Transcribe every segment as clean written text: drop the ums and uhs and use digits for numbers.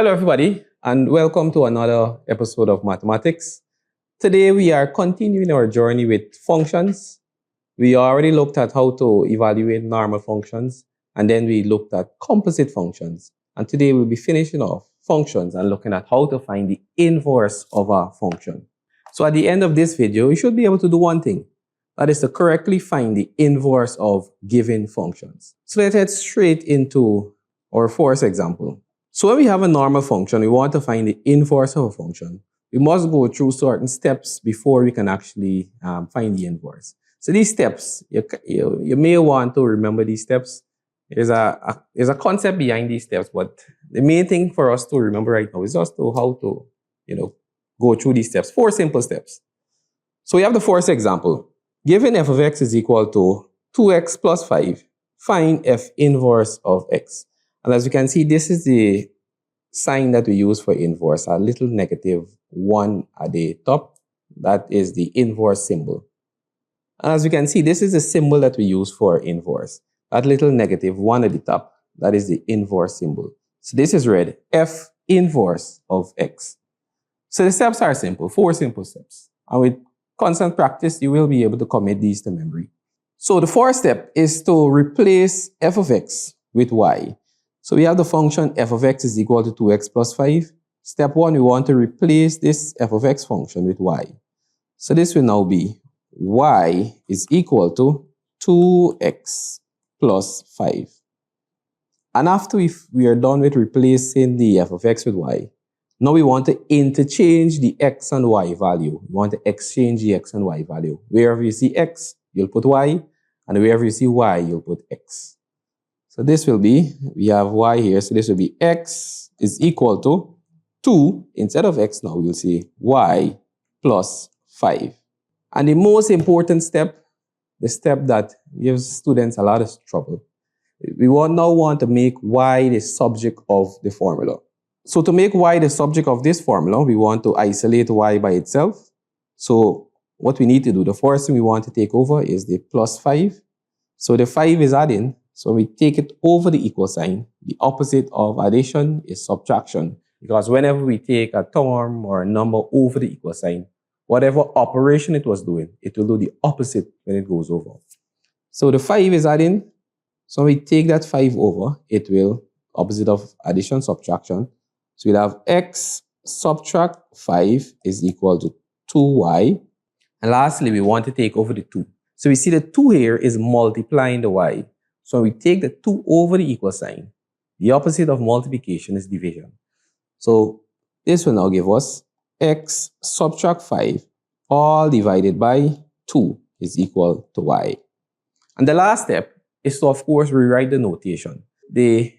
Hello everybody and welcome to another episode of Mathematics. Today we are continuing our journey with functions. We already looked at how to evaluate normal functions and then we looked at composite functions. And today we'll be finishing off functions and looking at how to find the inverse of a function. So at the end of this video, you should be able to do one thing. That is to correctly find the inverse of given functions. So let's head straight into our first example. So when we have a normal function, we want to find the inverse of a function. We must go through certain steps before we can actually find the inverse. So these steps, you may want to remember these steps. There's a concept behind these steps, but the main thing for us to remember right now is just how to, go through these steps. 4 simple steps. So we have the first example. Given f of x is equal to 2x plus 5, find f inverse of x. And as you can see, this is the sign that we use for inverse, a little -1 at the top. That is the inverse symbol. And as you can see, this is the symbol that we use for inverse. That little -1 at the top, that is the inverse symbol. So this is read f inverse of x. So the steps are simple, 4 simple steps. And with constant practice, you will be able to commit these to memory. So the first step is to replace f of x with y. So we have the function f of x is equal to 2x plus 5. Step 1, we want to replace this f of x function with y. So this will now be y is equal to 2x plus 5. And after we are done with replacing the f of x with y, now we want to interchange the x and y value. We want to exchange the x and y value. Wherever you see x, you'll put y, and wherever you see y, you'll put x. So this will be, we have y here, so this will be x is equal to 2. Instead of x now, we'll see y plus 5. And the most important step, the step that gives students a lot of trouble, we now want to make y the subject of the formula. So to make y the subject of this formula, we want to isolate y by itself. So what we need to do, the first thing we want to take over is the plus 5. So the 5 is adding. So we take it over the equal sign. The opposite of addition is subtraction. Because whenever we take a term or a number over the equal sign, whatever operation it was doing, it will do the opposite when it goes over. So the 5 is adding. So we take that 5 over, it will, opposite of addition, subtraction. So we'll have x subtract 5 is equal to 2y. And lastly, we want to take over the 2. So we see the 2 here is multiplying the y. So we take the 2 over the equal sign. The opposite of multiplication is division. So this will now give us x subtract 5 all divided by 2 is equal to y. And the last step is to, of course, rewrite the notation. The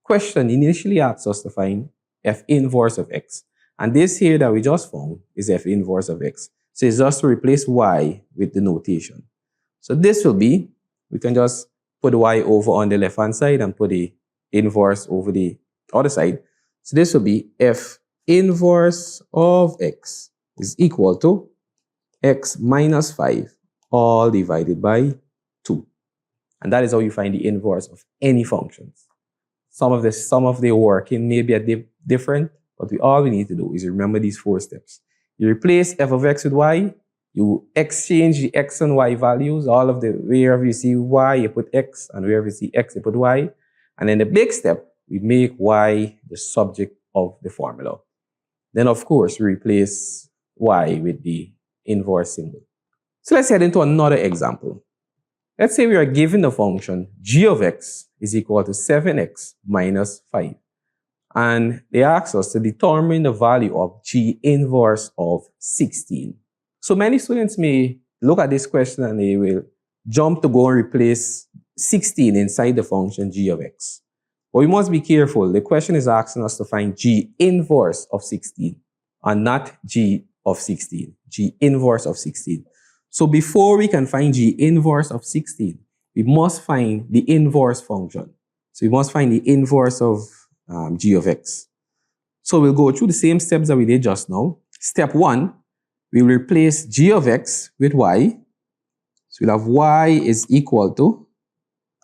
question initially asks us to find f inverse of x. And this here that we just found is f inverse of x. So it's just to replace y with the notation. So this will be, we can just put y over on the left-hand side and put the inverse over the other side. So this will be f inverse of x is equal to x minus 5 all divided by 2. And that is how you find the inverse of any functions. Some of the working may be different, but all we need to do is remember these 4 steps. You replace f of x with y. You exchange the x and y values. Wherever you see y, you put x, and wherever you see x, you put y. And then the big step, we make y the subject of the formula. Then, of course, we replace y with the inverse symbol. So let's head into another example. Let's say we are given the function g of x is equal to 7x minus 5. And they ask us to determine the value of g inverse of 16. So many students may look at this question and they will jump to go and replace 16 inside the function g of x. But we must be careful. The question is asking us to find g inverse of 16 and not g of 16, g inverse of 16. So before we can find g inverse of 16, we must find the inverse function. So we must find the inverse of g of x. So we'll go through the same steps that we did just now. Step 1, we will replace g of x with y. So we'll have y is equal to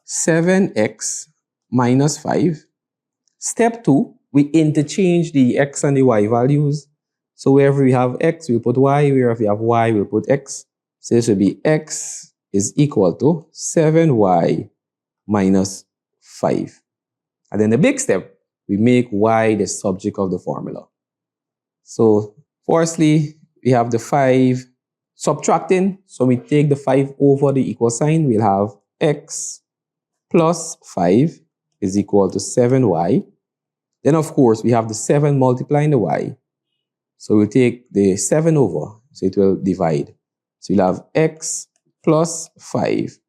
7x minus 5. Step 2, we interchange the x and the y values. So wherever we have x, we'll put y. Wherever we have y, we'll put x. So this will be x is equal to 7y minus 5. And then the big step, we make y the subject of the formula. So firstly, we have the 5 subtracting. So we take the 5 over the equal sign. We'll have x plus 5 is equal to 7y. Then, of course, we have the 7 multiplying the y. So we'll take the 7 over, so it will divide. So you'll have x plus 5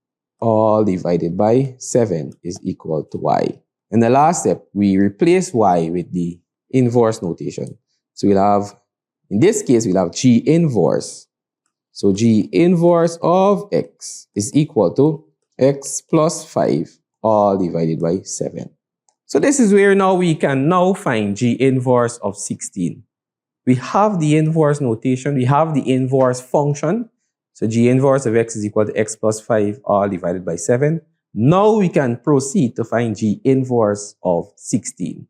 all divided by 7 is equal to y. In the last step, we replace y with the inverse notation. So we'll have, in this case, we'll have g inverse. So g inverse of x is equal to x plus 5 all divided by 7. So this is where now we can now find g inverse of 16. We have the inverse notation, we have the inverse function. So g inverse of x is equal to x plus 5 all divided by 7. Now we can proceed to find g inverse of 16.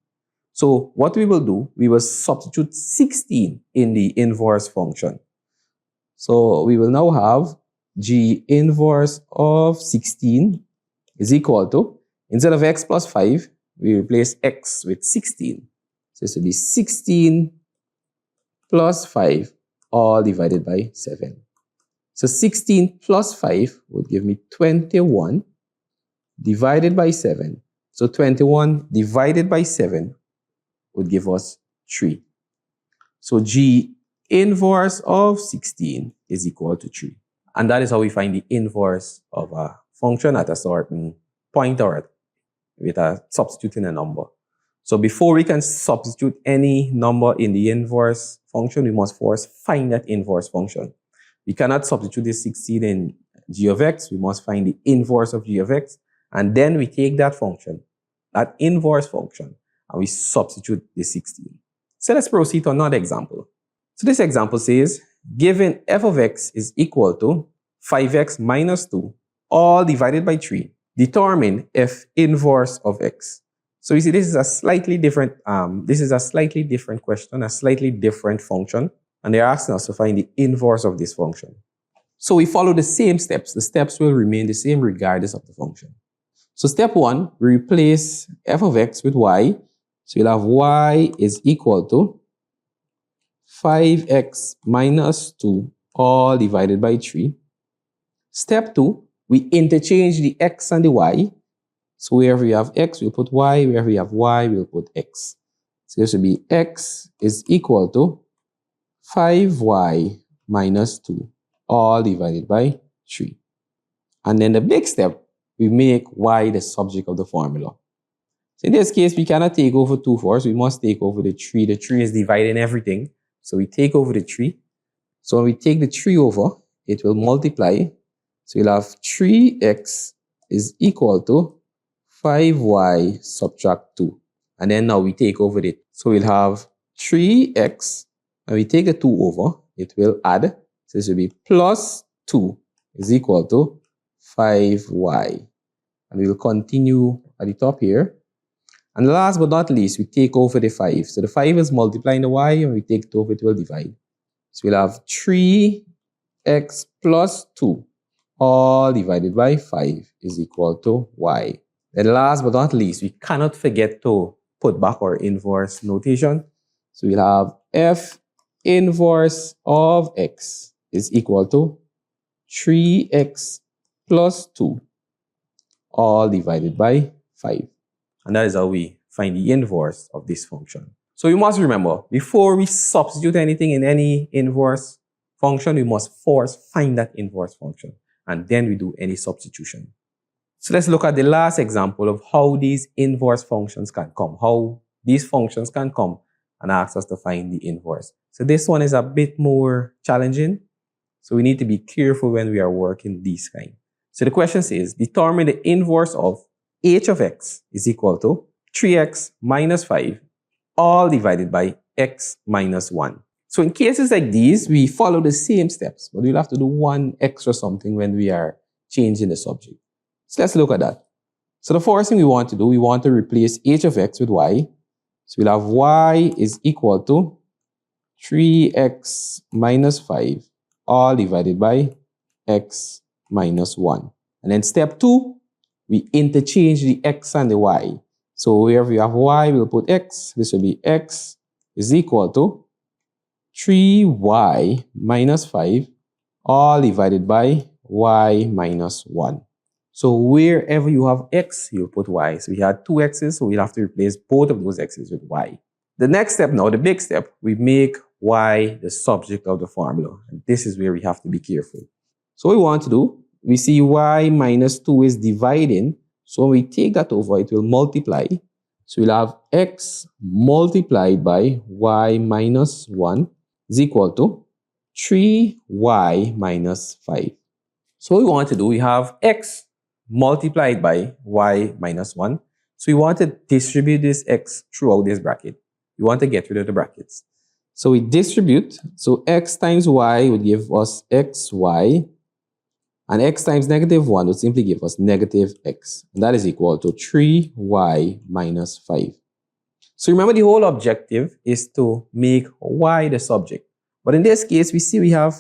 So what we will do, we will substitute 16 in the inverse function. So we will now have g inverse of 16 is equal to, instead of x plus 5, we replace x with 16. So this will be 16 plus 5 all divided by 7. So 16 plus 5 would give me 21 divided by 7. So 21 divided by 7 would give us 3. So g inverse of 16 is equal to 3. And that is how we find the inverse of a function at a certain point or with a substituting a number. So before we can substitute any number in the inverse function, we must first find that inverse function. We cannot substitute this 16 in g of x. We must find the inverse of g of x. And then we take that function, that inverse function, and we substitute the 16. So let's proceed to another example. So this example says, given f of x is equal to 5x minus 2, all divided by 3, determine f inverse of x. So you see, this is a slightly different question, a slightly different function, and they're asking us to find the inverse of this function. So we follow the same steps. The steps will remain the same regardless of the function. So step 1, we replace f of x with y. So you'll have y is equal to 5x minus 2 all divided by 3. Step 2, we interchange the x and the y. So wherever we have x, we'll put y. Wherever we have y, we'll put x. So this will be x is equal to 5y minus 2 all divided by 3. And then the big step, we make y the subject of the formula. So in this case, we cannot take over 2 first. We must take over the 3. The 3 is dividing everything. So we take over the 3. So when we take the 3 over, it will multiply. So we'll have 3x is equal to 5y subtract 2. And then now we take over it. So we'll have 3x. And we take the 2 over, it will add. So this will be plus 2 is equal to 5y. And we'll continue at the top here. And last but not least, we take over the 5. So the 5 is multiplying the y, and we take 2 over, it will divide. So we'll have 3x plus 2 all divided by 5 is equal to y. Then last but not least, we cannot forget to put back our inverse notation. So we'll have f inverse of x is equal to 3x plus 2 all divided by 5. And that is how we find the inverse of this function. So you must remember, before we substitute anything in any inverse function, we must first find that inverse function. And then we do any substitution. So let's look at the last example of how these inverse functions can come. How these functions can come and ask us to find the inverse. So this one is a bit more challenging. So we need to be careful when we are working these kind. So the question says, determine the inverse of h of x is equal to 3x minus 5 all divided by x minus 1. So in cases like these, we follow the same steps, but we'll have to do one extra something when we are changing the subject. So let's look at that. So the first thing we want to do, we want to replace h of x with y. So we'll have y is equal to 3x minus 5 all divided by x minus 1. And then step 2, we interchange the x and the y. So wherever you have y, we'll put x. This will be x is equal to 3y minus 5 all divided by y minus 1. So wherever you have x, you'll put y. So we had two x's, so we'll have to replace both of those x's with y. The next step now, the big step, we make y the subject of the formula. And this is where we have to be careful. So what we want to do, we see y minus 2 is dividing. So when we take that over, it will multiply. So we'll have x multiplied by y minus 1 is equal to 3y minus 5. So what we want to do, we have x multiplied by y minus 1. So we want to distribute this x throughout this bracket. We want to get rid of the brackets. So we distribute. So x times y would give us xy. And x times negative 1 would simply give us negative x. And that is equal to 3y minus 5. So remember, the whole objective is to make y the subject. But in this case, we see we have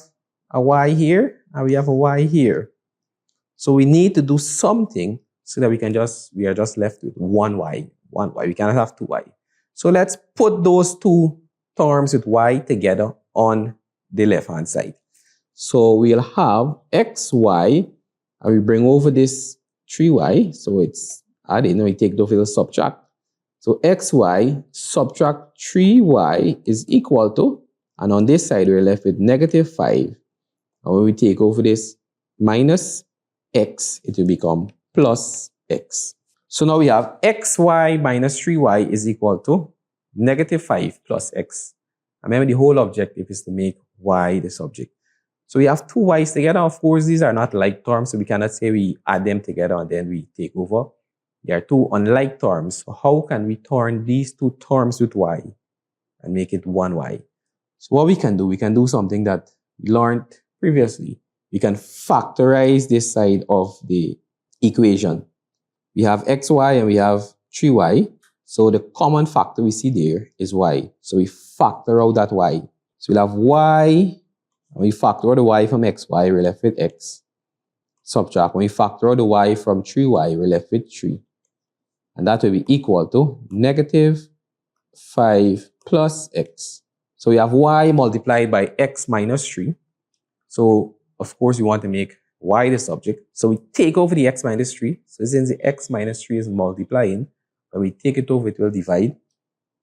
a y here and we have a y here. So we need to do something so that we are just left with one y. We cannot have two y. So let's put those two terms with y together on the left-hand side. So we'll have xy, and we bring over this 3y. So it's adding, we take the little subtract. So xy subtract 3y is equal to, and on this side we're left with negative 5. And when we take over this minus x, it will become plus x. So now we have xy minus 3y is equal to negative 5 plus x. Remember, the whole objective is to make y the subject. So we have two y's together. Of course, these are not like terms, so we cannot say we add them together and then we take over. They are two unlike terms. So how can we turn these two terms with y and make it one y? So what we can do something that we learned previously. We can factorize this side of the equation. We have xy and we have 3y. So the common factor we see there is y. So we factor out that y. So we'll have y, and we factor out the y from xy, we're left with x. Subtract, when we factor out the y from 3y, we're left with 3. And that will be equal to negative 5 plus x. So we have y multiplied by x minus 3. So, of course, we want to make y the subject. So we take over the x minus 3. So since the x minus 3 is multiplying, when we take it over, it will divide.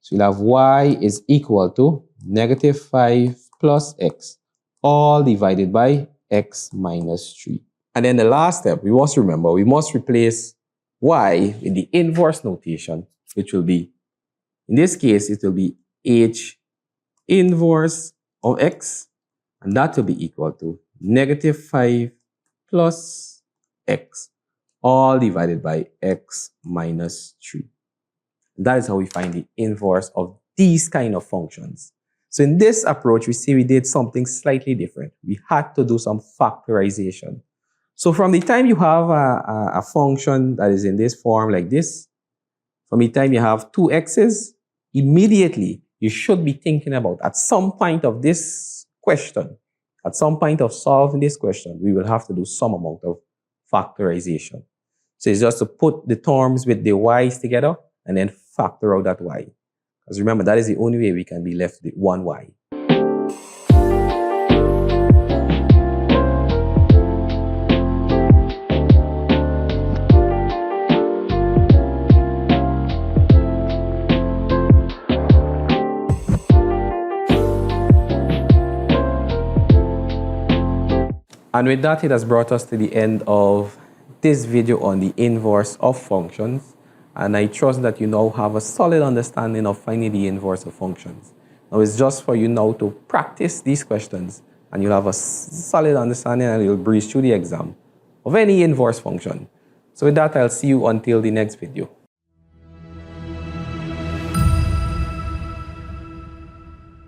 So we'll have y is equal to negative 5 plus x, all divided by x minus 3. And then the last step, we must remember, we must replace y with the inverse notation, which will be, in this case, it will be h inverse of x, and that will be equal to negative 5 plus x, all divided by x minus 3. That is how we find the inverse of these kind of functions. So in this approach, we see we did something slightly different. We had to do some factorization. So from the time you have a function that is in this form like this, from the time you have two x's, immediately you should be thinking about, at some point of this question, at some point of solving this question, we will have to do some amount of factorization. So it's just to put the terms with the y's together and then factor out that y. Because remember, that is the only way we can be left with one y. And with that, it has brought us to the end of this video on the inverse of functions. And I trust that you now have a solid understanding of finding the inverse of functions. Now it's just for you now to practice these questions and you'll have a solid understanding and you'll breeze through the exam of any inverse function. So with that, I'll see you until the next video.